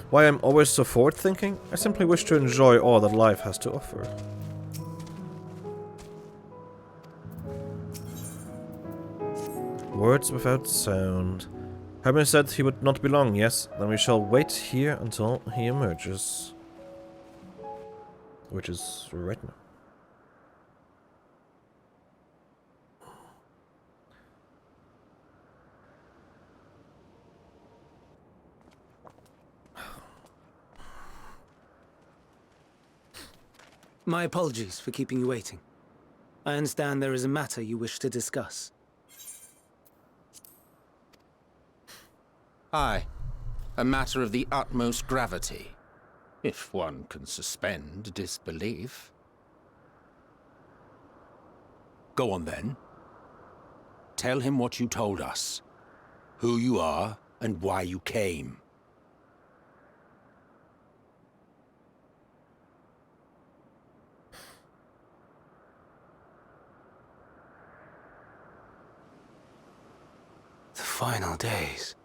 Why I'm always so forward-thinking? I simply wish to enjoy all that life has to offer. Words without sound. Herman said he would not be long, yes? Then we shall wait here until he emerges. Which is right now. My apologies for keeping you waiting. I understand there is a matter you wish to discuss. Aye. A matter of the utmost gravity. If one can suspend disbelief. Go on then. Tell him what you told us. Who you are and why you came. The final days.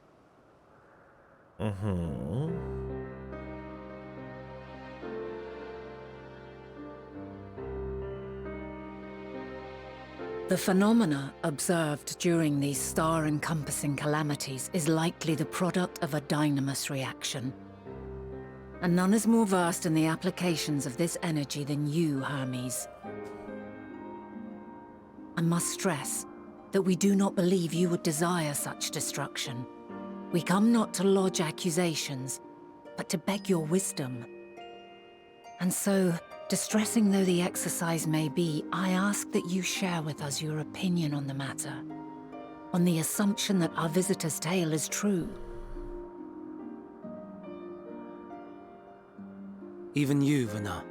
The phenomena observed during these star-encompassing calamities is likely the product of a dynamis reaction. And none is more versed in the applications of this energy than you, Hermes. I must stress that we do not believe you would desire such destruction. We come not to lodge accusations, but to beg your wisdom. And so, distressing though the exercise may be, I ask that you share with us your opinion on the matter, on the assumption that our visitor's tale is true. Even you, Vana.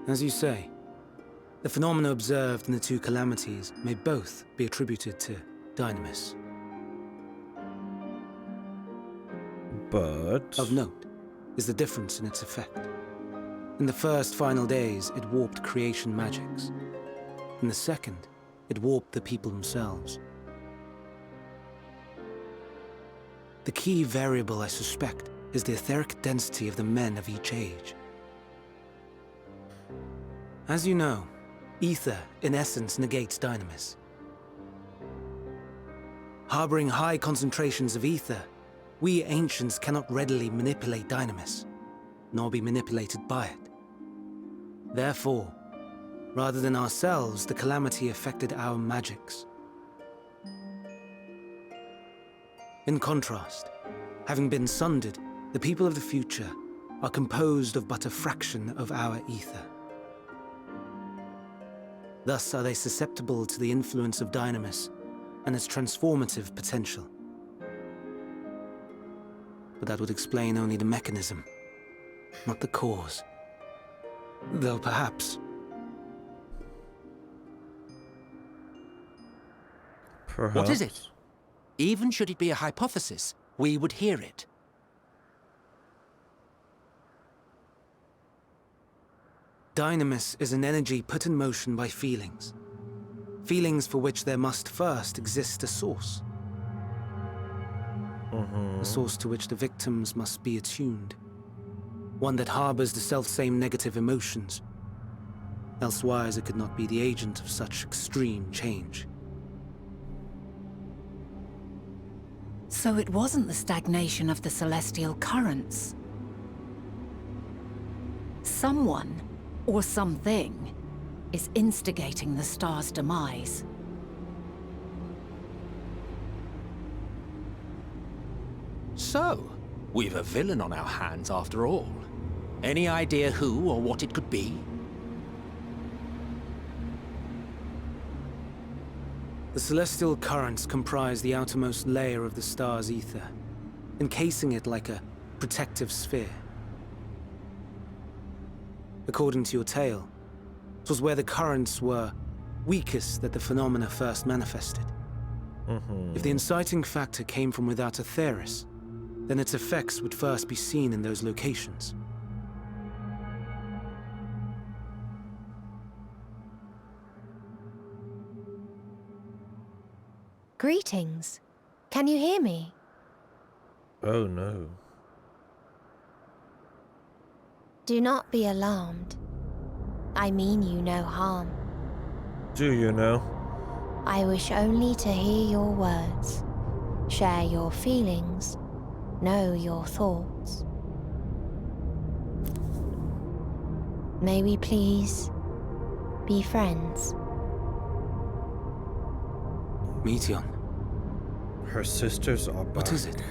As you say, the phenomena observed in the two calamities may both be attributed to dynamis. But... Of note is the difference in its effect. In the first final days, it warped creation magics. In the second, it warped the people themselves. The key variable, I suspect, is the etheric density of the men of each age. As you know, ether, in essence, negates dynamis. Harboring high concentrations of ether, we ancients cannot readily manipulate dynamis, nor be manipulated by it. Therefore, rather than ourselves, the calamity affected our magics. In contrast, having been sundered, the people of the future are composed of but a fraction of our ether. Thus are they susceptible to the influence of dynamis and its transformative potential. But that would explain only the mechanism, not the cause. Though perhaps... Perhaps. What is it? Even should it be a hypothesis, we would hear it. Dynamis is an energy put in motion by feelings. Feelings for which there must first exist a source. A source to which the victims must be attuned. One that harbors the selfsame negative emotions. Elsewise it could not be the agent of such extreme change. So it wasn't the stagnation of the celestial currents. Someone, or something, is instigating the star's demise. So, we've a villain on our hands after all. Any idea who or what it could be? The celestial currents comprise the outermost layer of the star's ether, encasing it like a protective sphere. According to your tale, it was where the currents were weakest that the phenomena first manifested. If the inciting factor came from without Aetheris, then its effects would first be seen in those locations. Greetings. Can you hear me? Oh no. Do not be alarmed. I mean you no harm. Do you know? I wish only to hear your words, share your feelings, know your thoughts. May we please be friends? Meteon, Her sisters are back. what is it?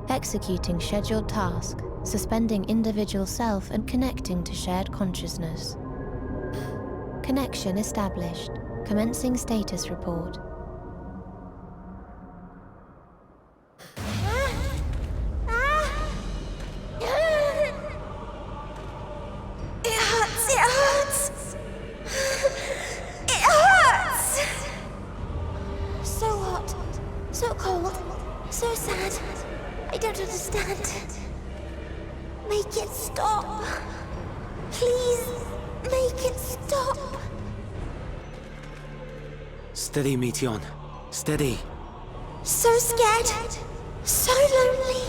Executing scheduled task, suspending individual self and connecting to shared consciousness. Connection established. Commencing status report. It hurts! It hurts! So hot, so cold, so sad. I don't understand. Make it stop. Please, make it stop. Steady, Meteon. Steady. So scared, so lonely.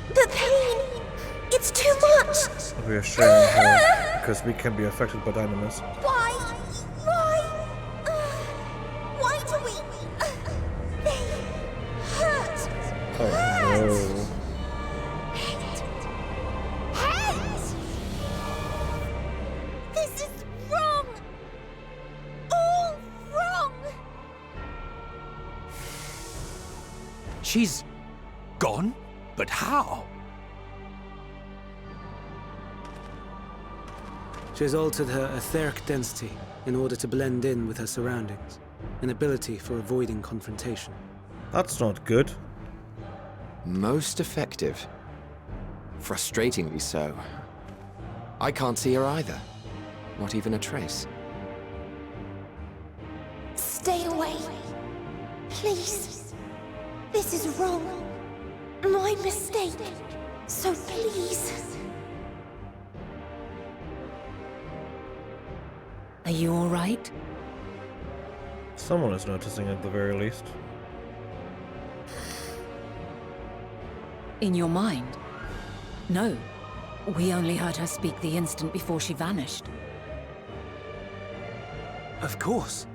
The pain, it's too much. We are sharing her because we can be affected by dynamis. Why? Why do we? They hurt. Oh Hate! This is wrong. All wrong. She's gone? But how? She has altered her etheric density in order to blend in with her surroundings, an ability for avoiding confrontation. That's not good. Most effective. Frustratingly so. I can't see her either. Not even a trace. Stay away. Please. This is wrong. My mistake. So please. Are you all right? Someone is noticing at the very least. In your mind? No. We only heard her speak the instant before she vanished. Of course.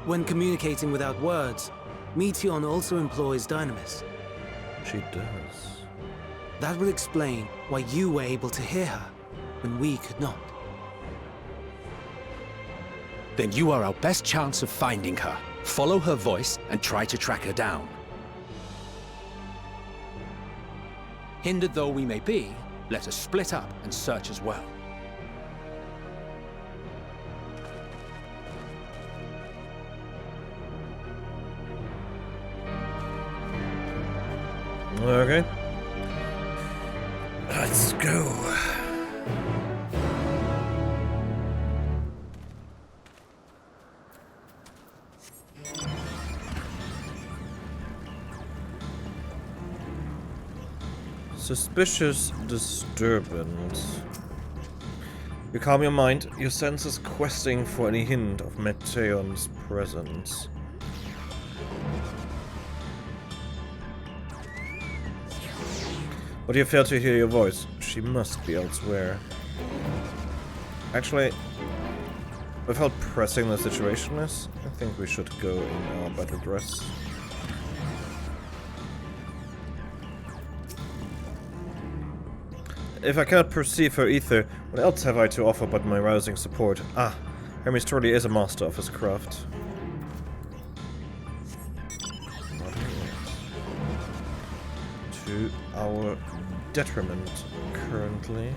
When communicating without words, Meteon also employs dynamis. She does. That will explain why you were able to hear her, when we could not. Then you are our best chance of finding her. Follow her voice and try to track her down. Hindered though we may be, let us split up and search as well. Okay. Let's go. Suspicious disturbance. You calm your mind, your senses questing for any hint of Meteon's presence. But you fail to hear your voice. She must be elsewhere. Actually, with how pressing the situation is, I think we should go in our battle dress. If I cannot perceive her ether, what else have I to offer but my rousing support? Ah, Hermes truly is a master of his craft. To our detriment, currently.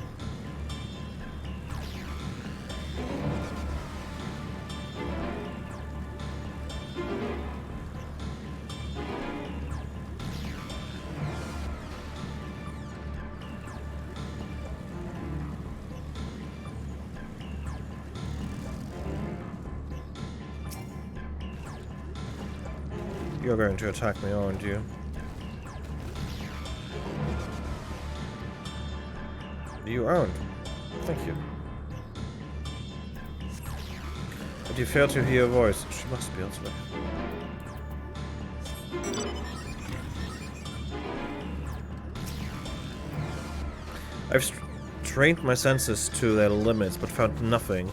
You're going to attack me, aren't you? You aren't. Thank you. But you fail to hear a voice. She must be elsewhere. I've trained my senses to their limits, but found nothing.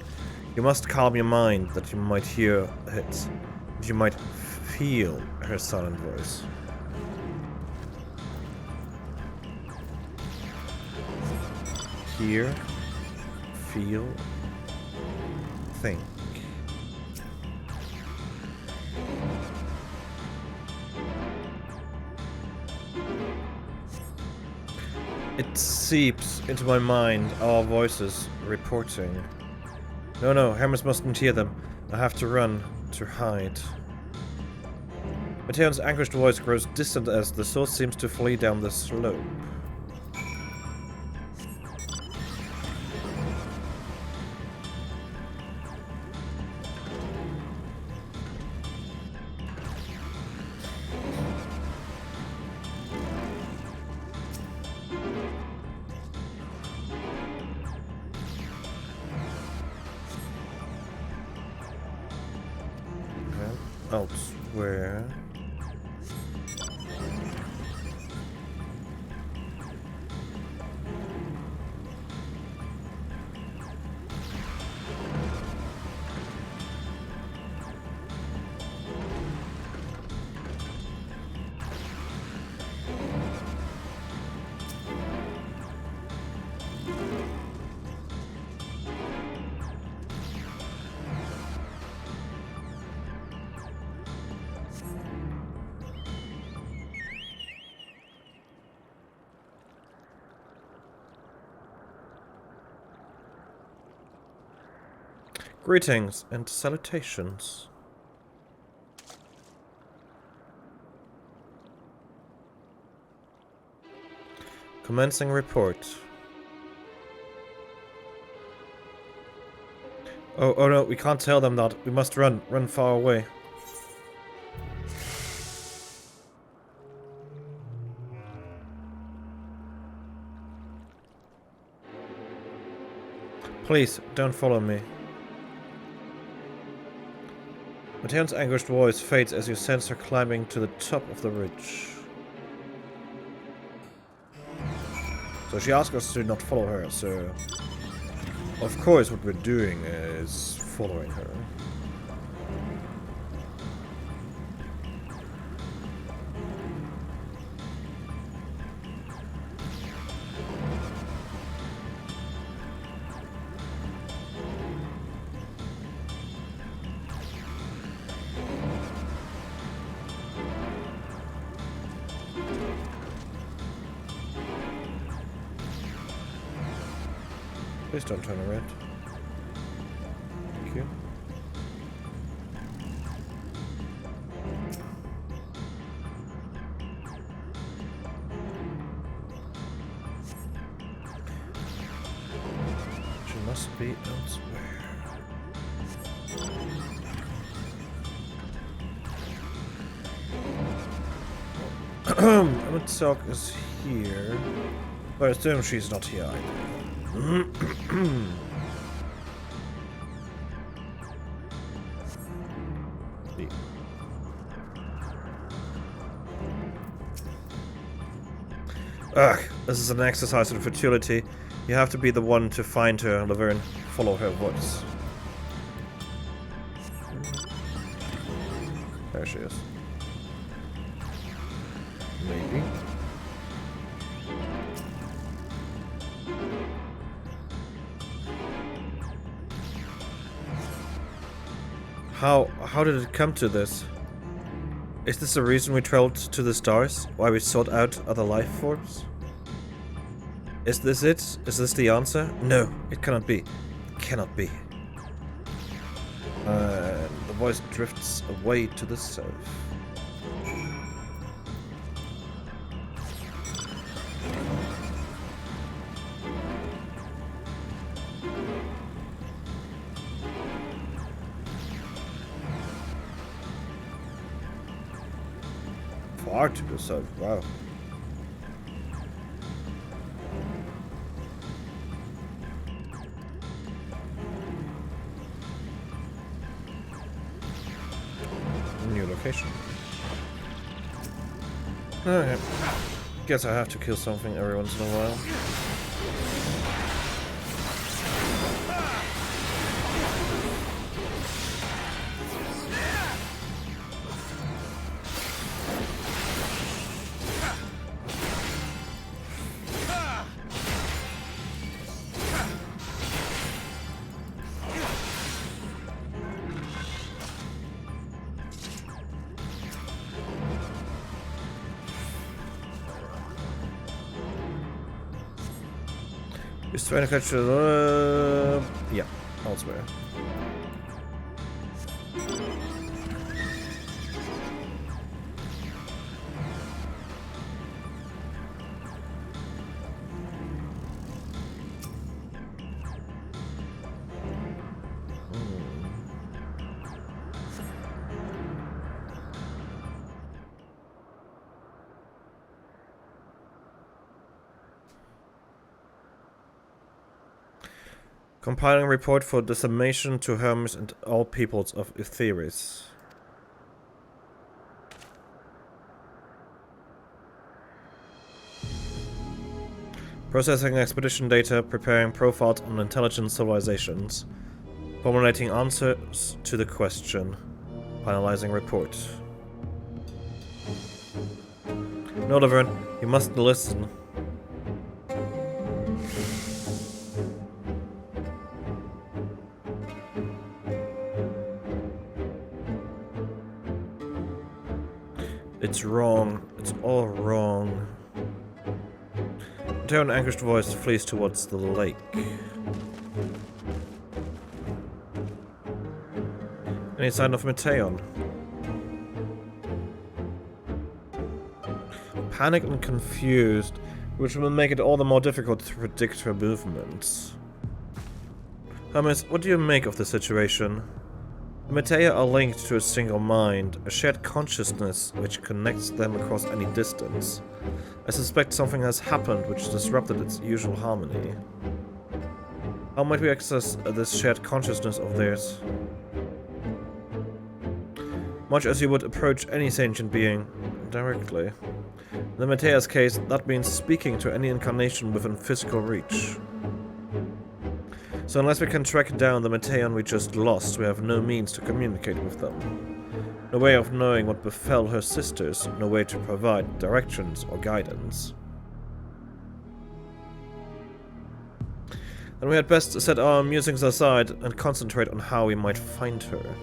You must calm your mind that you might hear it. That you might feel her silent voice. Hear, feel, think. It seeps into my mind, our voices reporting. No, Hermes mustn't hear them. I have to run, to hide. Mateon's anguished voice grows distant as the source seems to flee down the slope. Elsewhere. Greetings and salutations. Commencing report. Oh no, we can't tell them that. We must run far away. Please, don't follow me. Mateon's anguished voice fades as you sense her climbing to the top of the ridge. So she asked us to not follow her, so... Of course what we're doing is following her. Please don't turn around. Thank you. She must be elsewhere. Emmett is here. But I assume she's not here either. Ugh, this is an exercise in futility. You have to be the one to find her, Laverne. Follow her voice. There she is. Maybe. How did it come to this? Is this the reason we traveled to the stars? Why we sought out other life forms? Is this it? Is this the answer? No, it cannot be. It cannot be. The voice drifts away to the south. Far to the south, wow. location. Alright. Guess I have to kill something every once in a while. He's trying to catch it. Yeah, elsewhere. Compiling a report for dissemination to Hermes and all peoples of Etheris. Processing expedition data, preparing profiles on intelligent civilizations. Formulating answers to the question. Finalizing report. No, Laverne, you must listen. It's wrong. It's all wrong. An anguished voice flees towards the lake. Any sign of Mateon? Panicked and confused, which will make it all the more difficult to predict her movements. Hermes, what do you make of the situation? The Matea are linked to a single mind, a shared consciousness which connects them across any distance. I suspect something has happened which disrupted its usual harmony. How might we access this shared consciousness of theirs? Much as you would approach any sentient being, directly. In the Matea's case, that means speaking to any incarnation within physical reach. So unless we can track down the Matean we just lost, we have no means to communicate with them. No way of knowing what befell her sisters, no way to provide directions or guidance. Then we had best set our musings aside and concentrate on how we might find her.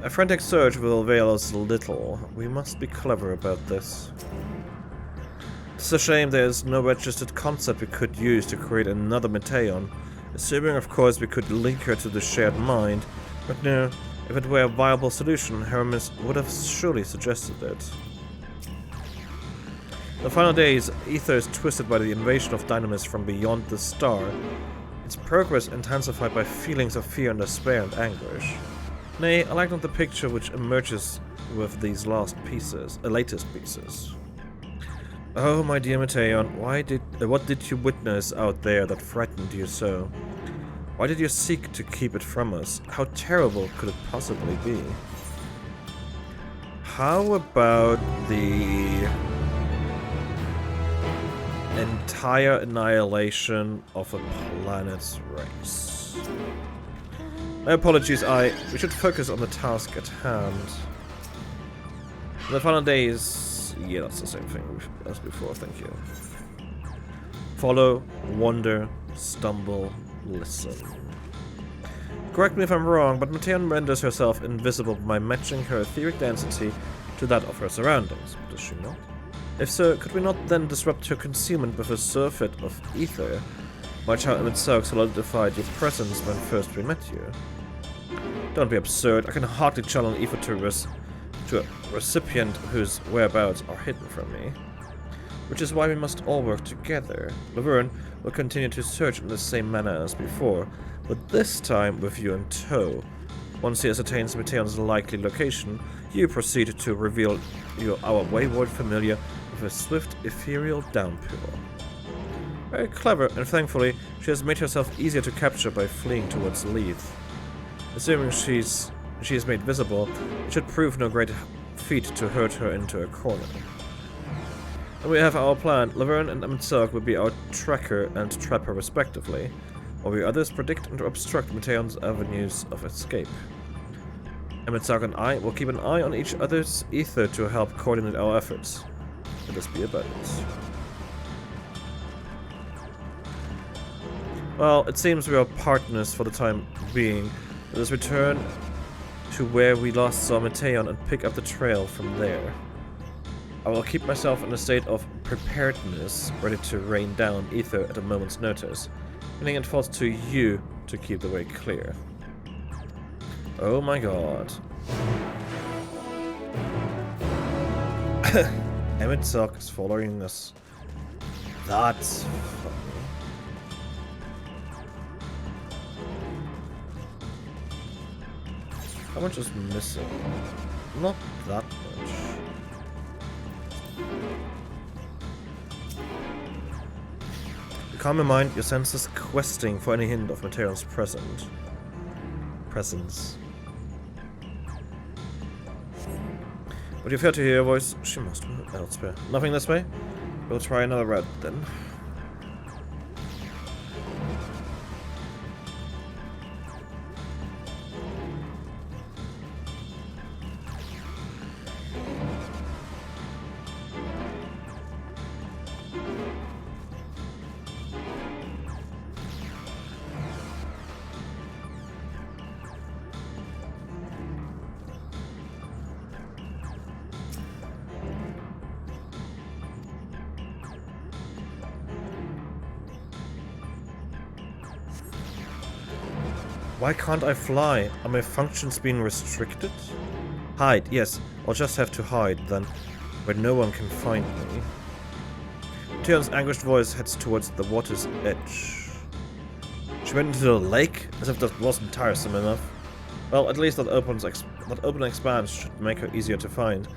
A frantic search will avail us little. We must be clever about this. It's a shame there is no registered concept we could use to create another Mateon, assuming of course we could link her to the shared mind, but no, if it were a viable solution, Hermes would have surely suggested it. In the final days, Ether is twisted by the invasion of dynamis from beyond the star, its progress intensified by feelings of fear and despair and anguish. Nay, I like not the picture which emerges with these latest pieces. Oh, my dear Mateon, what did you witness out there that frightened you so? Why did you seek to keep it from us? How terrible could it possibly be? How about the entire annihilation of a planet's race? My apologies, we should focus on the task at hand. In the final days, yeah, that's the same thing as before, thank you. Follow, wander, stumble, listen. Correct me if I'm wrong, but Mateon renders herself invisible by matching her etheric density to that of her surroundings, does she not? If so, could we not then disrupt her concealment with a surfeit of ether, much how itself solidified your presence when first we met you? Don't be absurd, I can hardly channel ether to a recipient whose whereabouts are hidden from me. Which is why we must all work together. Laverne will continue to search in the same manner as before, but this time with you in tow. Once he ascertains Meteon's likely location, you proceed to reveal our wayward familiar with a swift, ethereal downpour. Very clever, and thankfully, she has made herself easier to capture by fleeing towards Leith. Assuming she is made visible, it should prove no great feat to herd her into a corner. And we have our plan. Laverne and Emmett will be our tracker and trapper respectively, while we others predict and obstruct Meteon's avenues of escape. Emmett and I will keep an eye on each other's ether to help coordinate our efforts. Let us be about it. Well, it seems we are partners for the time being. Let us return to where we last saw Meteon and pick up the trail from there. I will keep myself in a state of preparedness, ready to rain down ether at a moment's notice, meaning it falls to you to keep the way clear. Oh my god. Emmett Sock is following us. That's funny. How much is missing? Not that much. You calm your mind, your senses questing for any hint of Meteon's presence. But you fail to hear her voice. She must be elsewhere. Nothing this way? We'll try another route then. Why can't I fly? Are my functions being restricted? Hide, yes. I'll just have to hide, then, where no one can find me. Meteon's anguished voice heads towards the water's edge. She went into the lake? As if that wasn't tiresome enough. Well, at least that open expanse should make her easier to find.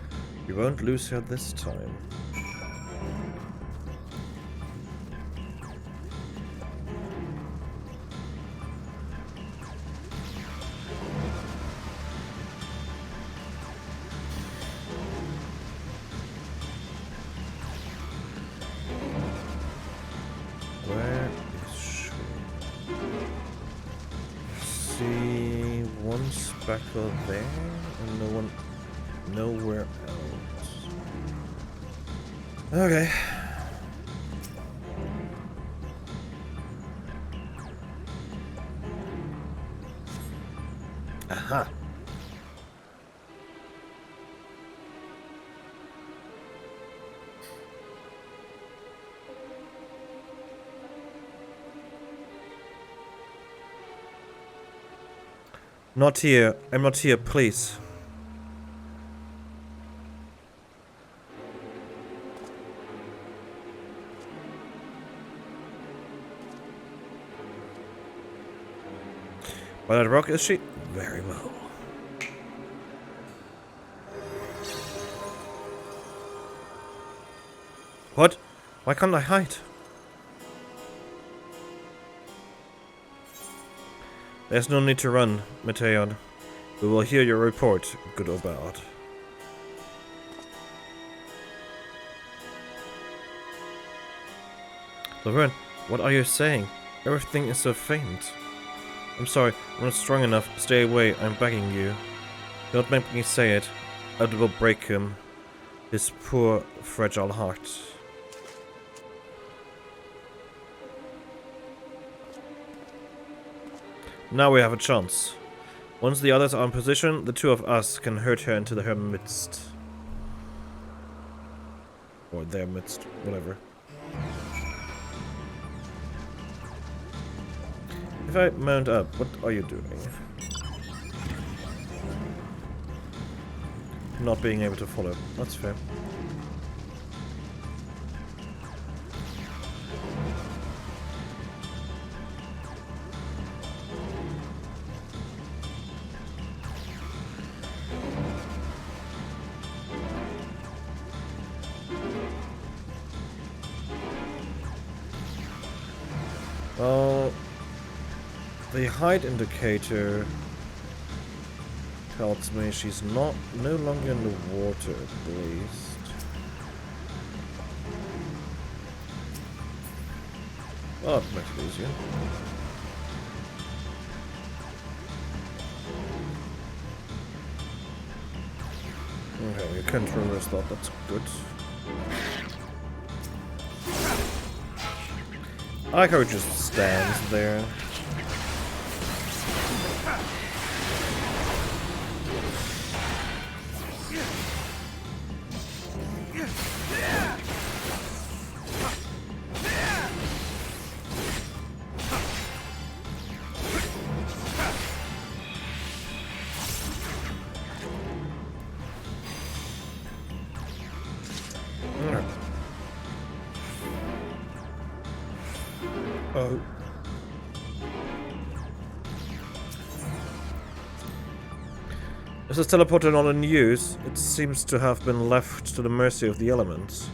We won't lose her this time. Speckle there and nowhere else. Okay. Aha. Not here. I'm not here, please. By that rock, is she? Very well. What? Why can't I hide? There's no need to run, Meteon. We will hear your report, good or bad. Laverne, what are you saying? Everything is so faint. I'm sorry, I'm not strong enough. Stay away, I'm begging you. Don't make me say it. It will break him. His poor, fragile heart. Now we have a chance. Once the others are in position, the two of us can herd her into her midst. Or their midst, whatever. If I mount up, what are you doing? Not being able to follow. That's fair. Well, the height indicator tells me she's no longer in the water, at least. Oh, it makes it easier. Okay, we can't reverse that, that's good. I like how it just stands there. Oh. Is this teleporter not in use? It seems to have been left to the mercy of the elements.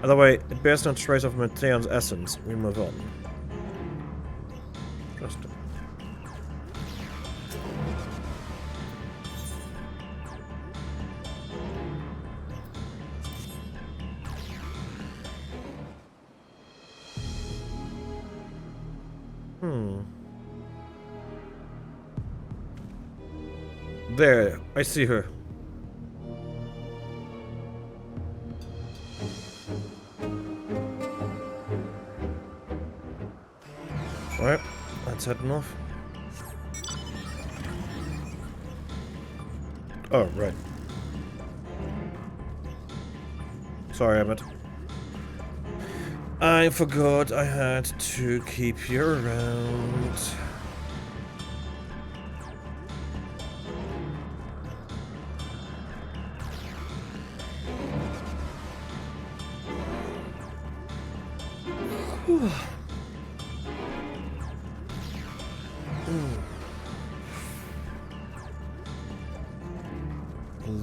Either way, it bears no trace of Mateon's essence. We move on. Interesting. There, I see her. Alright, let's head north. Oh, right. Sorry, Emmett. I forgot I had to keep you around.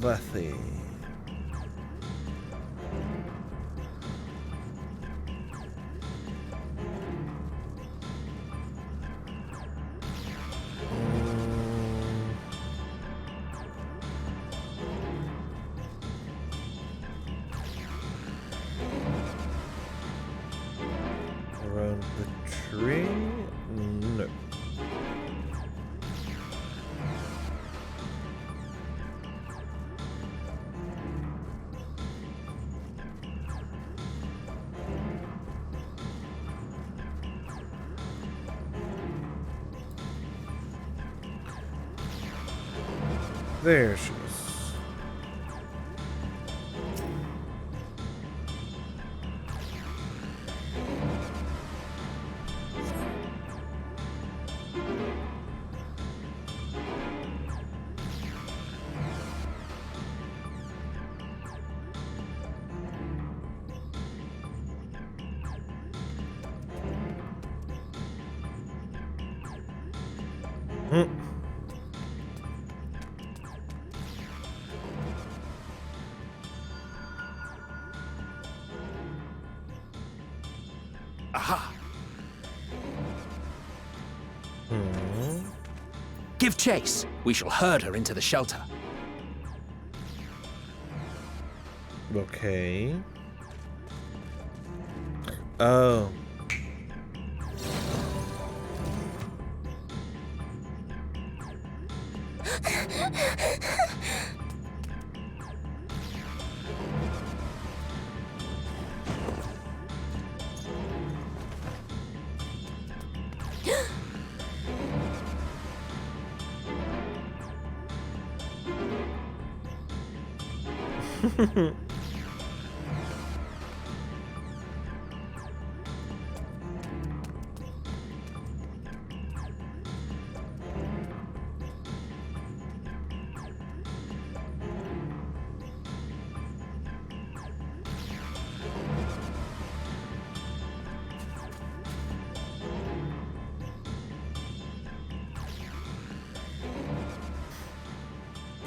Lethy. Around the tree? No. There she is. Aha! Give chase. We shall herd her into the shelter. Okay. Oh.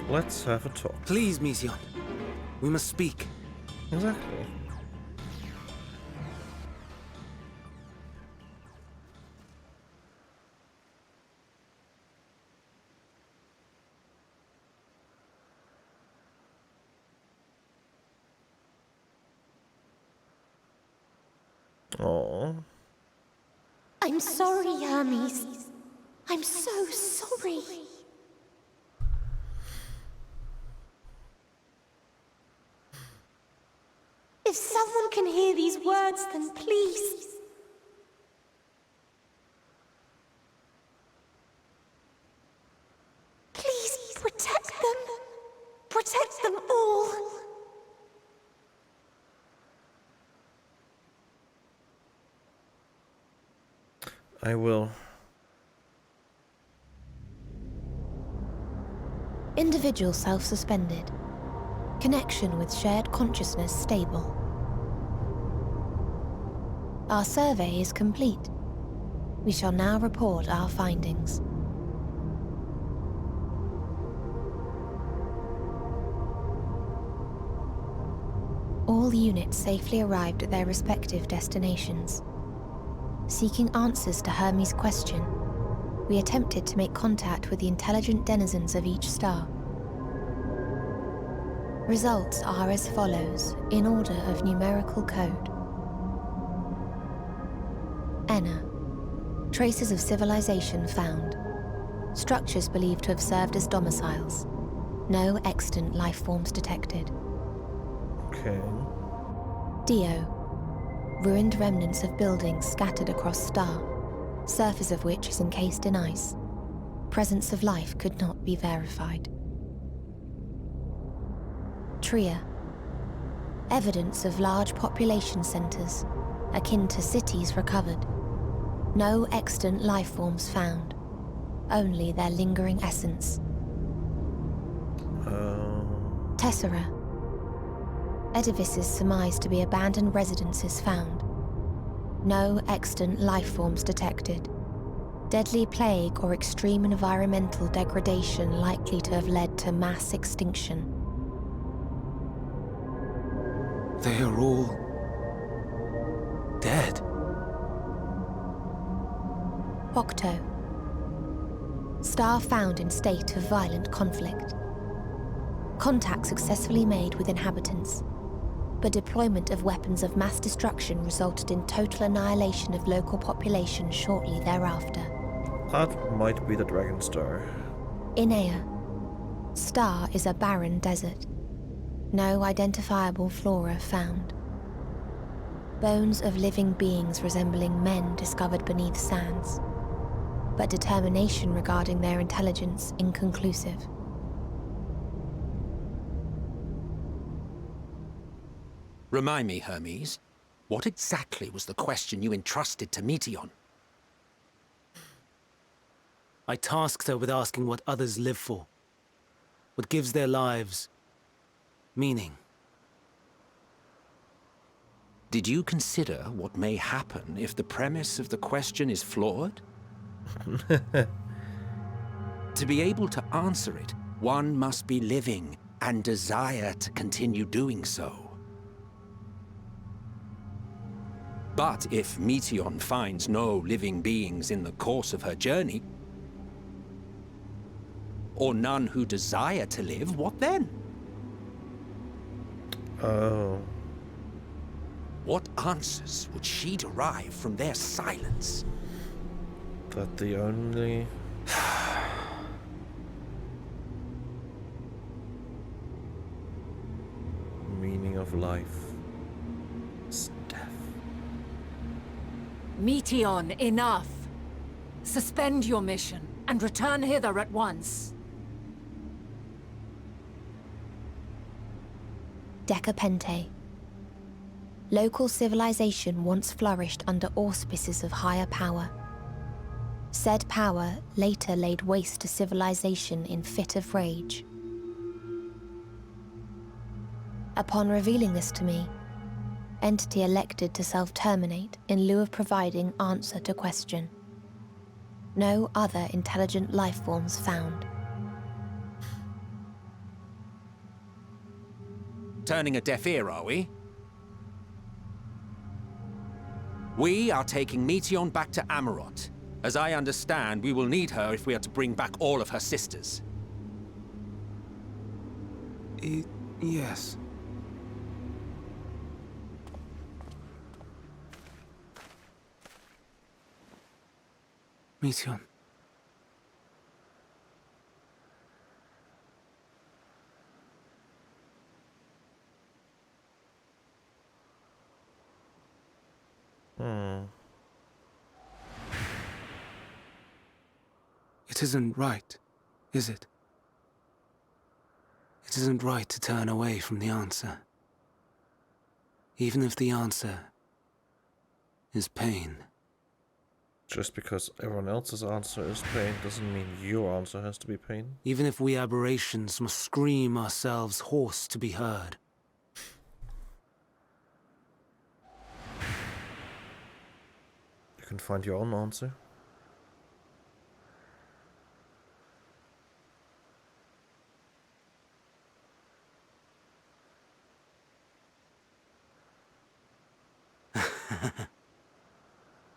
Let's have a talk. Please, Mission. We must speak. Exactly. Oh. I'm sorry, Hermes. I'm so sorry. If someone can hear these words, then please. Please protect them. Protect them all. I will. Individual self-suspended. Connection with shared consciousness stable. Our survey is complete. We shall now report our findings. All units safely arrived at their respective destinations. Seeking answers to Hermes' question, we attempted to make contact with the intelligent denizens of each star. Results are as follows, in order of numerical code. Enna. Traces of civilization found. Structures believed to have served as domiciles. No extant life forms detected. Okay. Dio. Ruined remnants of buildings scattered across star, surface of which is encased in ice. Presence of life could not be verified. Tria. Evidence of large population centers, akin to cities recovered. No extant life forms found, only their lingering essence. Tessera. Edifices surmised to be abandoned residences found. No extant life forms detected. Deadly plague or extreme environmental degradation likely to have led to mass extinction. They are all dead. Octo. Star found in state of violent conflict. Contact successfully made with inhabitants, but deployment of weapons of mass destruction resulted in total annihilation of local population shortly thereafter. That might be the Dragon Star. Inea. Star is a barren desert. No identifiable flora found. Bones of living beings resembling men discovered beneath sands, but determination regarding their intelligence inconclusive. Remind me, Hermes, what exactly was the question you entrusted to Meteion? I tasked her with asking what others live for. What gives their lives meaning. Did you consider what may happen if the premise of the question is flawed? To be able to answer it, one must be living and desire to continue doing so. But if Meteion finds no living beings in the course of her journey, or none who desire to live, what then? Oh. What answers would she derive from their silence? That the only... meaning of life is death. Meteion, enough! Suspend your mission and return hither at once. Decapente. Local civilization once flourished under auspices of higher power. Said power later laid waste to civilization in fit of rage. Upon revealing this to me, entity elected to self-terminate in lieu of providing answer to question. No other intelligent life forms found. Turning a deaf ear, are we? We are taking Meteion back to Amarot. As I understand, we will need her if we are to bring back all of her sisters. Yes. Meteion. It isn't right, is it? It isn't right to turn away from the answer. Even if the answer is pain. Just because everyone else's answer is pain doesn't mean your answer has to be pain. Even if we aberrations must scream ourselves hoarse to be heard. You can find your own answer.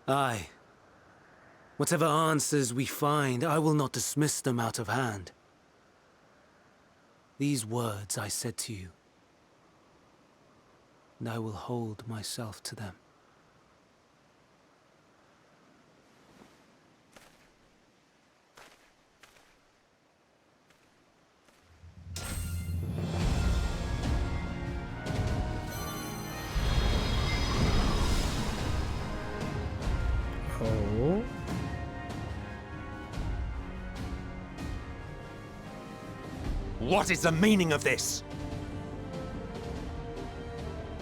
Aye. Whatever answers we find, I will not dismiss them out of hand. These words I said to you, and I will hold myself to them. Oh. What is the meaning of this?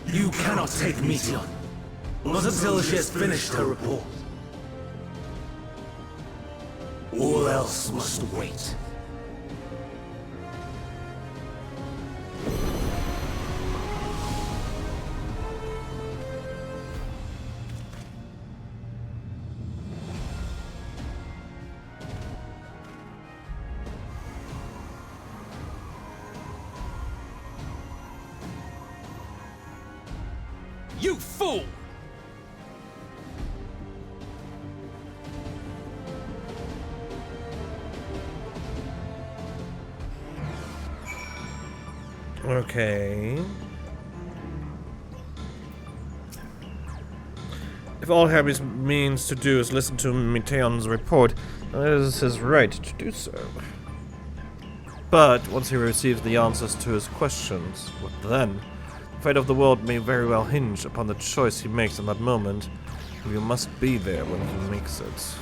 You cannot take Meteion, not until she has finished her report. All else must wait. You fool! Okay. If all Hermes means to do is listen to Meteion's report, then it is his right to do so. But once he receives the answers to his questions, what then? The fate of the world may very well hinge upon the choice he makes in that moment, and you must be there when he makes it.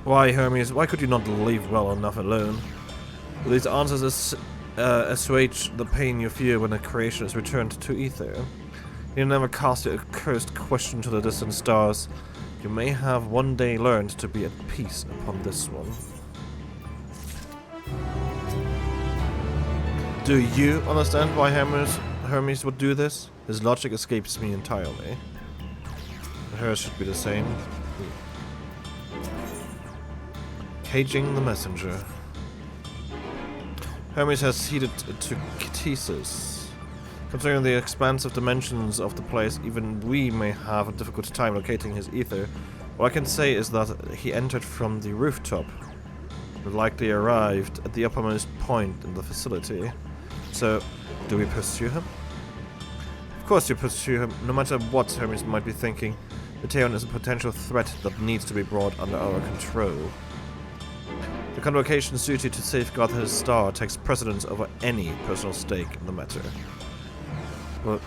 Why, Hermes, why could you not leave well enough alone? Will these answers assuage the pain you feel when a creation is returned to ether? You never cast your accursed question to the distant stars. You may have one day learned to be at peace upon this one. Do you understand why Hermes would do this? His logic escapes me entirely. Hers should be the same. Caging the messenger. Hermes has ceded to Ktisis. Considering the expansive dimensions of the place, even we may have a difficult time locating his ether. What I can say is that he entered from the rooftop, and likely arrived at the uppermost point in the facility. So, do we pursue him? Of course you pursue him, no matter what Hermes might be thinking. Meteion is a potential threat that needs to be brought under our control. The Convocation's duty to safeguard his star takes precedence over any personal stake in the matter.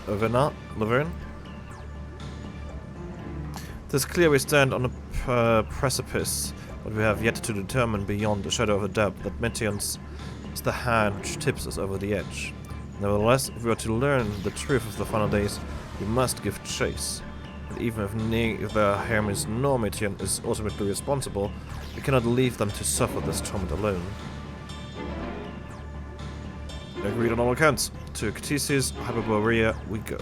Laverne? It is clear we stand on a precipice, but we have yet to determine beyond a shadow of a doubt that Meteion's is the hand which tips us over the edge. Nevertheless, if we are to learn the truth of the final days, we must give chase. And even if neither Hermes nor Meteion is ultimately responsible, we cannot leave them to suffer this torment alone. Agreed on all accounts. To Ktisis, Hyperborea, we go.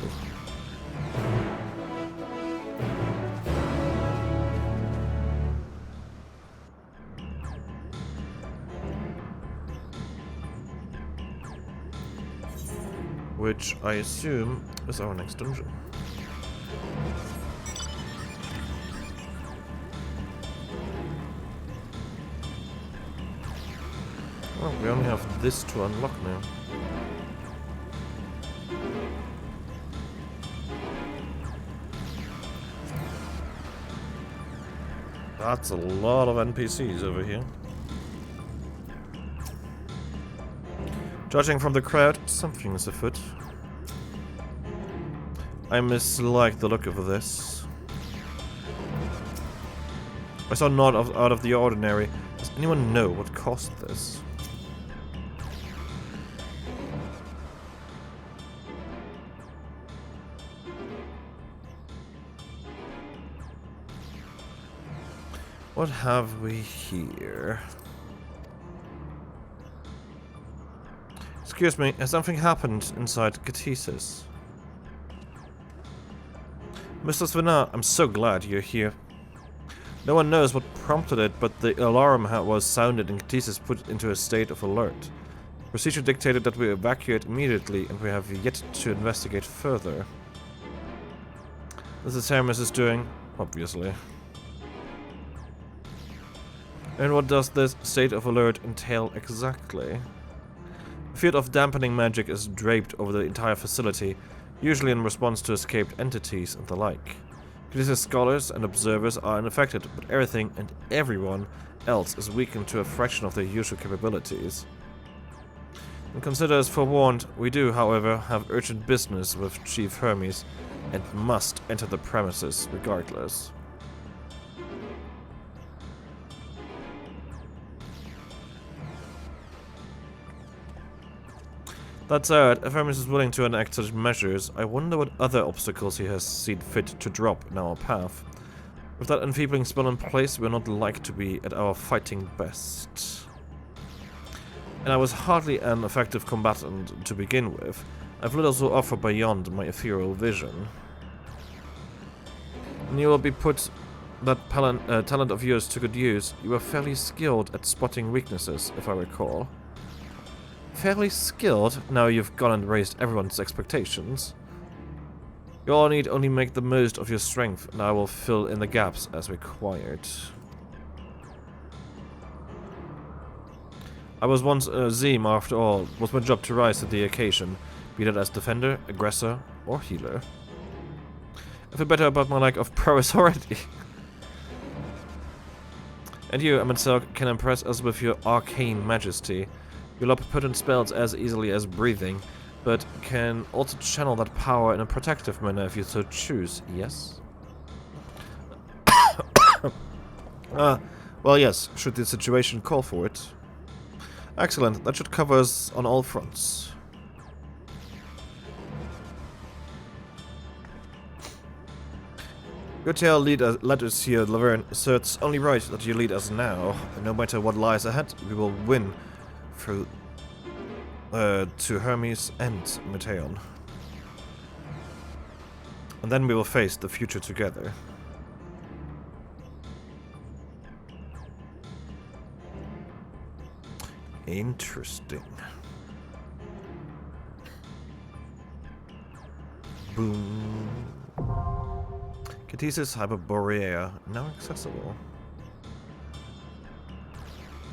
Which I assume is our next dungeon. Well, we only have this to unlock now. That's a lot of NPCs over here. Judging from the crowd, something is afoot. I mislike the look of this. I saw not out of the ordinary. Does anyone know what caused this? What have we here? Excuse me, has something happened inside Catesis? Mr. Svenar, I'm so glad you're here. No one knows what prompted it, but the alarm was sounded and Catesis put into a state of alert. Procedure dictated that we evacuate immediately, and we have yet to investigate further. This is Hermes is doing, obviously. And what does this state of alert entail exactly? A field of dampening magic is draped over the entire facility, usually in response to escaped entities and the like. Catesis scholars and observers are unaffected, but everything and everyone else is weakened to a fraction of their usual capabilities. And consider us forewarned, we do, however, have urgent business with Chief Hermes, and must enter the premises regardless. That said, if Hermes is willing to enact such measures, I wonder what other obstacles he has seen fit to drop in our path. With that enfeebling spell in place, we are not like to be at our fighting best. And I was hardly an effective combatant to begin with. I've little to offer beyond my ethereal vision. And you will be put that talent of yours to good use. You are fairly skilled at spotting weaknesses, if I recall. Fairly skilled? Now you've gone and raised everyone's expectations. You all need only make the most of your strength, and I will fill in the gaps as required. I was once a Zeme, after all. It was my job to rise to the occasion, be that as defender, aggressor, or healer. I feel better about my lack of prowess already. And you, Amansel, can impress us with your arcane majesty. You'll up potent spells as easily as breathing, but can also channel that power in a protective manner if you so choose, yes? Well, yes, should the situation call for it. Excellent, that should cover us on all fronts. Your tale led us here, Laverne, so it's only right that you lead us now. And no matter what lies ahead, we will win through to Hermes and Mateon. And then we will face the future together. Interesting. Boom. Catesis Hyperborea now accessible.